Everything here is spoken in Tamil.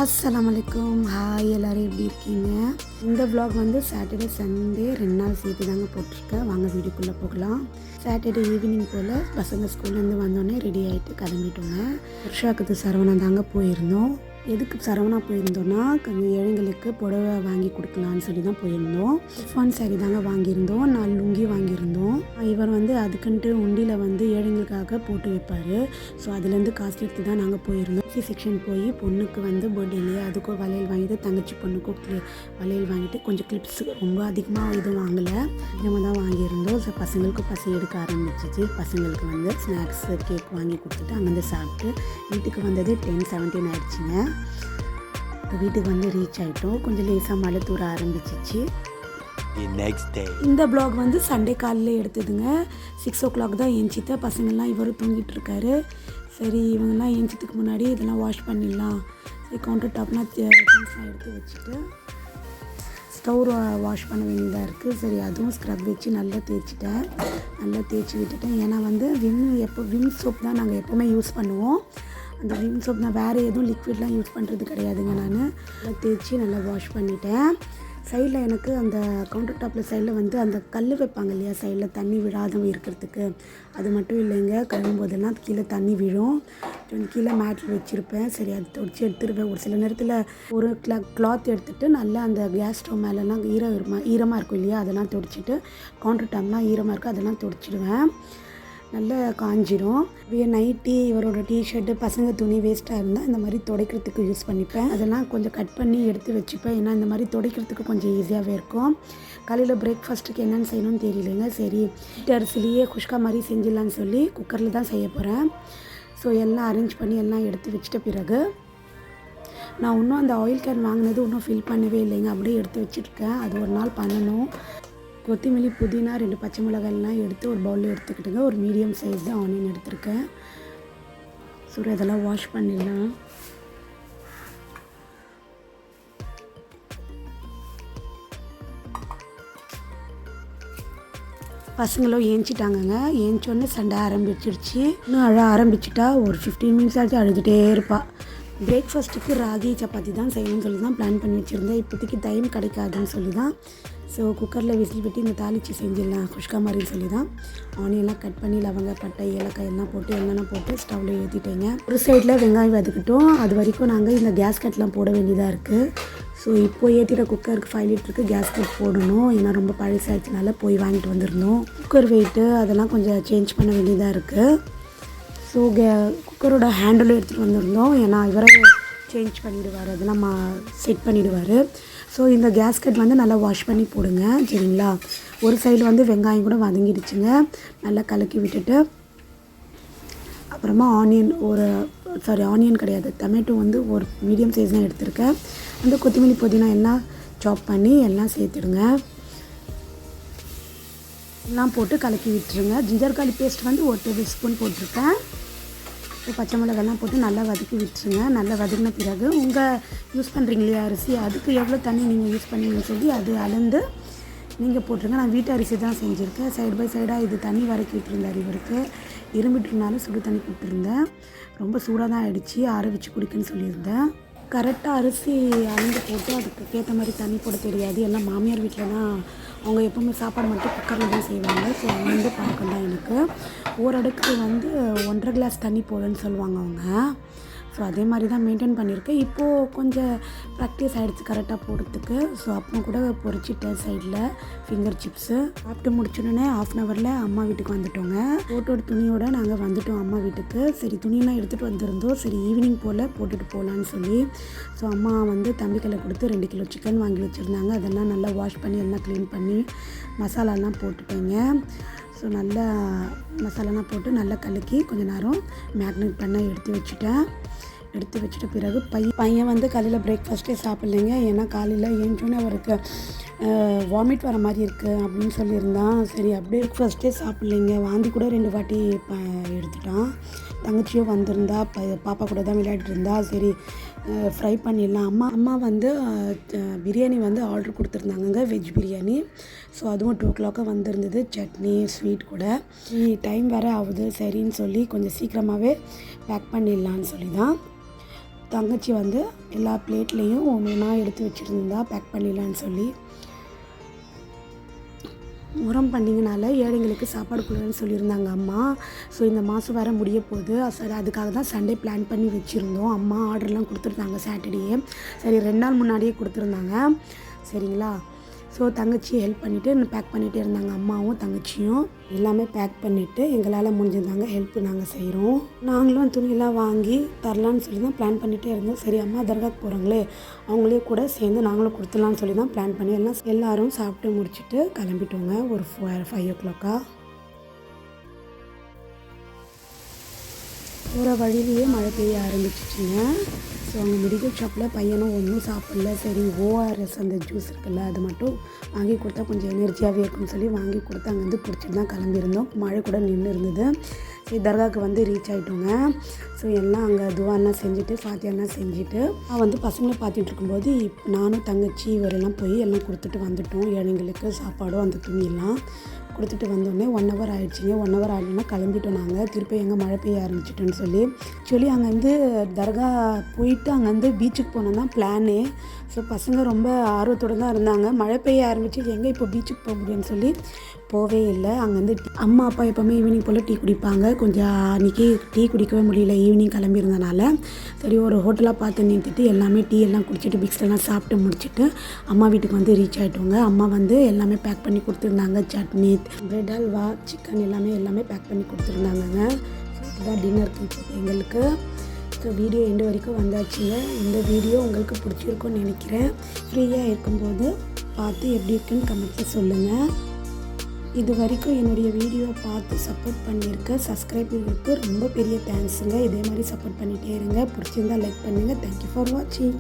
அஸ்ஸலாமு அலைக்கும். ஹாய், எல்லோரும் எப்படி இருக்கீங்க? இந்த vlog வந்து சாட்டர்டே சண்டே 2 நாள் சேர்த்து தாங்க போட்டிருக்கேன். வாங்க வீடியோக்குள்ளே போகலாம். சாட்டர்டே ஈவினிங் போல் பசங்க ஸ்கூல்லேருந்து வந்தோடனே ரெடி ஆகிட்டு கிளம்பிட்டோங்க. வருஷாக்கத்து சரவணம் தாங்க போயிருந்தோம். எதுக்கு சரவணா போயிருந்தோன்னா கொஞ்சம் ஏழைங்களுக்கு புடவை வாங்கி கொடுக்கலான்னு சொல்லி தான் போயிருந்தோம். சிஃபான் சாரி தாங்க வாங்கியிருந்தோம். 4 லுங்கி வாங்கியிருந்தோம். இவர் வந்து அதுக்குன்ட்டு உண்டியில் வந்து ஏழைங்களுக்காக போட்டு வைப்பார். ஸோ அதுலேருந்து காசு எடுத்து தான் நாங்கள் போயிருந்தோம். செக்ஷன் போய் பொண்ணுக்கு வந்து பர்த்டேலேயே அதுக்கும் வளையல் வாங்கிட்டு தங்கச்சி பொண்ணுக்கும் வளையல் வாங்கிட்டு கொஞ்சம் கிளிப்ஸ் ரொம்ப அதிகமாக எதுவும் வாங்கலை, நம்ம தான் வாங்கியிருந்தோம். ஸோ பசங்களுக்கு பசி எடுக்க ஆரம்பிச்சிச்சு. பசங்களுக்கு வந்து ஸ்நாக்ஸ் கேக் வாங்கி கொடுத்துட்டு அங்கேருந்து சாப்பிட்டு வீட்டுக்கு வந்தது 10:17 ஆகிடுச்சிங்க. வீட்டுக்கு வந்து ரீச் ஆகிட்டோம். கொஞ்சம் லேசாக மழை தூர ஆரம்பிச்சிச்சு. இந்த ப்ளாக் வந்து சண்டே காலையில் எடுத்ததுங்க. 6 o'clock தான் ஏஞ்சித்த. பசங்கள்லாம் இவரும் தூங்கிட்டு இருக்காரு. சரி, இவங்கெல்லாம் ஏஞ்சதுக்கு முன்னாடி இதெல்லாம் வாஷ் பண்ணிடலாம். சரி, கவுண்டர் டாப்லாம் திங்ஸ்லாம் எடுத்து வச்சுட்டு ஸ்டவ் வாஷ் பண்ண வேண்டியதாக இருக்குது. சரி, அதுவும் ஸ்க்ரப் வச்சு நல்லா தேய்ச்சிட்டேன். நல்லா தேய்ச்சி விட்டுட்டேன். ஏன்னா வந்து விம் சோப் தான் நாங்கள் எப்போவுமே யூஸ் பண்ணுவோம். அந்த விம் சோப் நான் வேறு எதுவும் லிக்விட்லாம் யூஸ் பண்ணுறது கிடையாதுங்க. நான் நல்லா தேய்ச்சி நல்லா வாஷ் பண்ணிட்டேன். சைடில் எனக்கு அந்த கவுண்டர் டாப்பில் சைடில் வந்து அந்த கல் வைப்பாங்க இல்லையா, சைடில் தண்ணி விழாதவங்க இருக்கிறதுக்கு, அது மட்டும் இல்லைங்க. கழுவும் போதெல்லாம் கீழே தண்ணி விழும். கீழே மேட்டில் வச்சுருப்பேன். சரி, அது தொடச்சி எடுத்துருவேன். ஒரு சில நேரத்தில் ஒரு கிளாத் எடுத்துகிட்டு நல்லா அந்த கேஸ் ஸ்டவ் மேலெலாம் ஈரமாக இருக்கும் இல்லையா, அதெல்லாம் தொடச்சிட்டு கவுண்டர் டாப்லாம் ஈரமாக இருக்கும் அதெல்லாம் தொடச்சிடுவேன். நல்லா காஞ்சிரும். நைட்டி, இவரோட டிஷர்ட்டு, பசங்க துணி வேஸ்ட்டாக இருந்தால் இந்த மாதிரி துடைக்கிறதுக்கு யூஸ் பண்ணிப்பேன். அதெல்லாம் கொஞ்சம் கட் பண்ணி எடுத்து வச்சுப்பேன். ஏன்னா இந்த மாதிரி துடைக்கிறதுக்கு கொஞ்சம் ஈஸியாகவே இருக்கும். காலையில் பிரேக்ஃபாஸ்ட்டுக்கு என்னென்னு செய்யணும்னு தெரியலைங்க. சரி, அரிசிலேயே குஷ்கா மாதிரி செஞ்சிடலான்னு சொல்லி குக்கரில் தான் செய்ய போகிறேன். ஸோ எல்லாம் அரேஞ்ச் பண்ணி எல்லாம் எடுத்து வச்சிட்ட பிறகு நான் இன்னும் அந்த ஆயில் கேன் வாங்கினது இன்னும் ஃபில் பண்ணவே இல்லைங்க. அப்படியே எடுத்து வச்சுருக்கேன். அது ஒரு நாள் பண்ணணும். கொத்தமல்லி, புதினா, 2 பச்சை மிளகாய்லாம் எடுத்து ஒரு பவுலில் எடுத்துக்கிட்டுங்க. ஒரு மீடியம் சைஸ் தான் ஆனியன் எடுத்துருக்கேன். ஸோ இதெல்லாம் வாஷ் பண்ணிடலாம். பசங்களும் ஏஞ்சிட்டாங்கங்க. ஏஞ்சோடனே சண்டை ஆரம்பிச்சிருச்சு. இன்னும் அழ ஆரம்பிச்சிட்டா ஒரு 15 minutes ஆச்சு அழுதுகிட்டே இருப்பாள். பிரேக்ஃபாஸ்ட்டுக்கு ராகி சப்பாத்தி தான் செய்யணும்னு சொல்லி தான் பிளான் பண்ணி வச்சுருந்தேன். இப்போதைக்கு டைம் கிடைக்காதுன்னு சொல்லி தான் ஸோ குக்கரில் விசில் விட்டு இந்த தாளித்து செஞ்சிடலாம் குஷ்கா மாதிரின்னு சொல்லி தான் ஆனியெல்லாம் கட் பண்ணி லவங்க, பட்டை, ஏலக்காய் எல்லாம் போட்டு எண்ணெய் போட்டு ஸ்டவ்வில் ஏற்றிட்டேங்க. ஒரு சைடில் வெங்காயம் வதக்கிட்டோம். அது வரைக்கும் நாங்கள் இந்த கேஸ்கட்லாம் போட வேண்டியதாக இருக்குது. ஸோ இப்போது ஏற்றிட்ட குக்கருக்கு 5 லிட்டருக்கு கேஸ்கட் போடணும். ஏன்னா ரொம்ப பழசாகிடுச்சுனால போய் வாங்கிட்டு வந்திருந்தோம். குக்கர் வெயிட்டு அதெல்லாம் கொஞ்சம் சேஞ்ச் பண்ண வேண்டியதாக இருக்குது. ஸோ குக்கரோட ஹேண்டிலும் எடுத்துகிட்டு வந்திருந்தோம். ஏன்னா இவரை சேஞ்ச் பண்ணிவிடுவார், அதெல்லாம் செட் பண்ணிவிடுவார். ஸோ இந்த கேஸ்கட் வந்து நல்லா வாஷ் பண்ணி போடுங்க, சரிங்களா? ஒரு சைடில் வந்து வெங்காயம் கூட வதங்கிடுச்சுங்க. நல்லா கலக்கி விட்டுட்டு அப்புறமா ஆனியன் கிடையாது, டொமேட்டோ வந்து ஒரு மீடியம் சைஸ் தான் எடுத்திருக்கேன். அந்த கொத்தமல்லி, புதினா எல்லாம் சாப் பண்ணி எல்லாம் சேர்த்துடுங்க. எல்லாம் போட்டு கலக்கி விட்டுருங்க. ஜிஞ்சர் கார்லிக் பேஸ்ட் வந்து 1 tablespoon போட்டிருக்கேன். பச்சை மிளகாலாம் போட்டு நல்லா வதக்கி விட்டுருங்க. நல்லா வதக்கின பிறகு உங்கள் யூஸ் பண்ணுறீங்க இல்லையா அரிசி, அதுக்கு எவ்வளோ தண்ணி நீங்கள் யூஸ் பண்ணுவீங்கன்னு சொல்லி அது அளந்து நீங்கள் போட்டுருங்க. நான் வீட்டு அரிசி தான் செஞ்சுருக்கேன். சைடு பை சைடாக இது தண்ணி வதக்கி விட்டுருந்தார் இவருக்கு. இரும்பிட்டுருந்தாலும் சுடு தண்ணி கொடுத்துருந்தேன். ரொம்ப சூடாக தான் ஆகிடுச்சி. ஆற வச்சு குடிக்குன்னு சொல்லியிருந்தேன். கரெக்டாக அரிசி அளந்து போட்டு அதுக்கு ஏற்ற மாதிரி தண்ணி போட தெரியாது. எல்லாம் மாமியார் வீட்டில் தான் அவங்க எப்போவுமே சாப்பாடு மட்டும் குக்கரில் தான் செய்வாங்க. ஸோ வந்து பழக்கம் தான் எனக்கு. ஒரு அடுக்கு வந்து 1.5 கிளாஸ் தண்ணி போடுன்னு சொல்லுவாங்க அவங்க. ஸோ அதே மாதிரி தான் மெயின்டைன் பண்ணியிருக்கேன். இப்போது கொஞ்சம் ப்ராக்டிஸ் ஆகிடுச்சு கரெக்டாக போடுறதுக்கு. ஸோ அப்போ கூட பொரிச்சிட்டேன் சைடில் ஃபிங்கர் சிப்ஸு. சாப்பிட்டு முடிச்சோடனே 1/2 hourல அம்மா வீட்டுக்கு வந்துட்டோங்க. போட்டோட துணியோடு நாங்கள் வந்துட்டோம் அம்மா வீட்டுக்கு. சரி, துணியெல்லாம் எடுத்துகிட்டு வந்திருந்தோம். சரி, ஈவினிங் போல் போட்டுட்டு போகலான்னு சொல்லி ஸோ அம்மா வந்து தம்பிக்கையில் கொடுத்து 2 கிலோ சிக்கன் வாங்கி வச்சுருந்தாங்க. அதெல்லாம் நல்லா வாஷ் பண்ணி எல்லாம் க்ளீன் பண்ணி மசாலாலாம் போட்டுட்டேங்க. ஸோ நல்லா மசாலாலாம் போட்டு நல்லா கலக்கி கொஞ்சம் நேரம் மேக்னேட் பண்ண எடுத்து வச்சுட்ட பிறகு பையன் வந்து காலையில் பிரேக்ஃபாஸ்ட்டே சாப்பிட்லைங்க. ஏன்னா காலையில் ஏஞ்சோன்னே அவருக்கு வாமிட் வர மாதிரி இருக்குது அப்படின்னு சொல்லியிருந்தான். சரி, அப்படியே பிரேக்ஃபாஸ்ட்டே சாப்பிட்லைங்க. வாந்தி கூட 2 வாட்டி எடுத்துட்டான். தங்கச்சியும் வந்திருந்தா, பாப்பா கூட தான் விளையாடிட்டு இருந்தா. சரி, ஃப்ரை பண்ணிடலாம். அம்மா வந்து பிரியாணி வந்து ஆர்டர் கொடுத்துருந்தாங்க, வெஜ் பிரியாணி. ஸோ அதுவும் 2 o'clock வந்திருந்தது. சட்னி, ஸ்வீட் கூட. டைம் வேறு ஆகுது, சரின்னு சொல்லி கொஞ்சம் சீக்கிரமாகவே பேக் பண்ணிடலான்னு சொல்லி தான் தங்கச்சி வந்து எல்லா பிளேட்லேயும் ஒன்றா எடுத்து வச்சுருந்தா பேக் பண்ணிடலான்னு சொல்லி. முறம் பண்டிகைனால ஏழைங்களுக்கு சாப்பாடு கொடுக்குறேன்னு சொல்லியிருந்தாங்க அம்மா. ஸோ இந்த மாதம் வேறு முடிய போகுது. சரி, அதுக்காக தான் சண்டே பிளான் பண்ணி வச்சுருந்தோம். அம்மா ஆர்டர்லாம் கொடுத்துருந்தாங்க சாட்டர்டே. சரி 2 நாள் முன்னாடியே கொடுத்துருந்தாங்க. சரிங்களா. ஸோ தங்கச்சி ஹெல்ப் பண்ணிவிட்டு பேக் பண்ணிகிட்டே இருந்தாங்க. அம்மாவும் தங்கச்சியும் எல்லாமே பேக் பண்ணிவிட்டு எங்களால் முடிஞ்சிருந்தாங்க ஹெல்ப் நாங்கள் செய்கிறோம். நாங்களும் துணியெல்லாம் வாங்கி தரலான்னு சொல்லி தான் பிளான் பண்ணிகிட்டே இருந்தோம். சரி அம்மா தர்காக்கு போகிறாங்களே, அவங்களே கூட சேர்ந்து நாங்களும் கொடுத்துடலான்னு சொல்லி தான் பிளான் பண்ணி எல்லோரும் சாப்பிட்டு முடிச்சுட்டு கிளம்பிட்டோங்க. ஒரு 5 o'clock. போகிற வழியிலேயே மழை பெய்ய ஆரம்பிச்சிச்சுங்க. ஸோ அவங்க மெடிக்கல் ஷாப்பில் பையனும் ஒன்றும் சாப்பிடல. சரி ஓஆர்எஸ் அந்த ஜூஸ் இருக்குல்ல, அது மட்டும் வாங்கி கொடுத்தா கொஞ்சம் எனர்ஜியாகவே இருக்குன்னு சொல்லி வாங்கி கொடுத்து அங்கேருந்து குடிச்சிட்டு தான் கிளம்பியிருந்தோம். மழை கூட நின்று இருந்தது. சரி தர்காவுக்கு வந்து ரீச் ஆகிட்டோங்க. ஸோ எல்லாம் அங்கே துவாலாம் செஞ்சுட்டு ஃபாத்தியாலாம் செஞ்சுட்டு வந்து பசங்களை பார்த்துட்டு இருக்கும்போது நானும் தங்கச்சி இவரெல்லாம் போய் எல்லாம் கொடுத்துட்டு வந்துட்டோம். ஏழைங்களுக்கு சாப்பாடும் அந்த துணியெல்லாம் கொடுத்துட்டு வந்தோடனே 1 hour ஆகிடுச்சிங்க. 1 hour ஆகணுன்னா கிளம்பிட்டோம் நாங்கள். திருப்பி எங்கே மழை பெய்ய ஆரம்பிச்சிட்டோன்னு சொல்லி அங்கேருந்து தர்கா போயிட்டு அங்கேருந்து பீச்சுக்கு போனோம் தான் பிளானே. ஸோ பசங்க ரொம்ப ஆர்வத்தோடு தான் இருந்தாங்க. மழை பெய்ய ஆரம்பிச்சு எங்கே இப்போ பீச்சுக்கு போக முடியும்னு சொல்லி போவே இல்லை. அங்கேருந்து அம்மா அப்பா எப்போவுமே ஈவினிங் போல் டீ குடிப்பாங்க. கொஞ்சம் அன்றைக்கி டீ குடிக்கவே முடியல, ஈவினிங் கிளம்பியிருந்தனால. சரி ஒரு ஹோட்டலாக பார்த்து நிறுத்திட்டு எல்லாமே டீ எல்லாம் குடிச்சிட்டு பிக்ஸ்டெல்லாம் சாப்பிட்டு முடிச்சுட்டு அம்மா வீட்டுக்கு வந்து ரீச் ஆகிட்டோங்க. அம்மா வந்து எல்லாமே பேக் பண்ணி கொடுத்துருந்தாங்க. சட்னி, பிரெட் அல்வா, சிக்கன் எல்லாமே பேக் பண்ணி கொடுத்துருந்தாங்கங்க. இதுதான் டின்னருக்கு இப்போ எங்களுக்கு. ஸோ வீடியோ எண்டு வரைக்கும் வந்தாச்சுங்க. இந்த வீடியோ உங்களுக்கு பிடிச்சிருக்குன்னு நினைக்கிறேன். ஃப்ரீயாக இருக்கும்போது பார்த்து எப்படி இருக்குன்னு கமெண்ட்டில் சொல்லுங்கள். இது வரைக்கும் என்னுடைய வீடியோவை பார்த்து சப்போர்ட் பண்ணியிருக்க சப்ஸ்கிரைபருக்கு ரொம்ப பெரிய தேங்க்ஸுங்க. இதே மாதிரி சப்போர்ட் பண்ணிகிட்டே இருங்க. பிடிச்சிருந்தால் லைக் பண்ணுங்கள். தேங்க்யூ ஃபார் வாட்சிங்.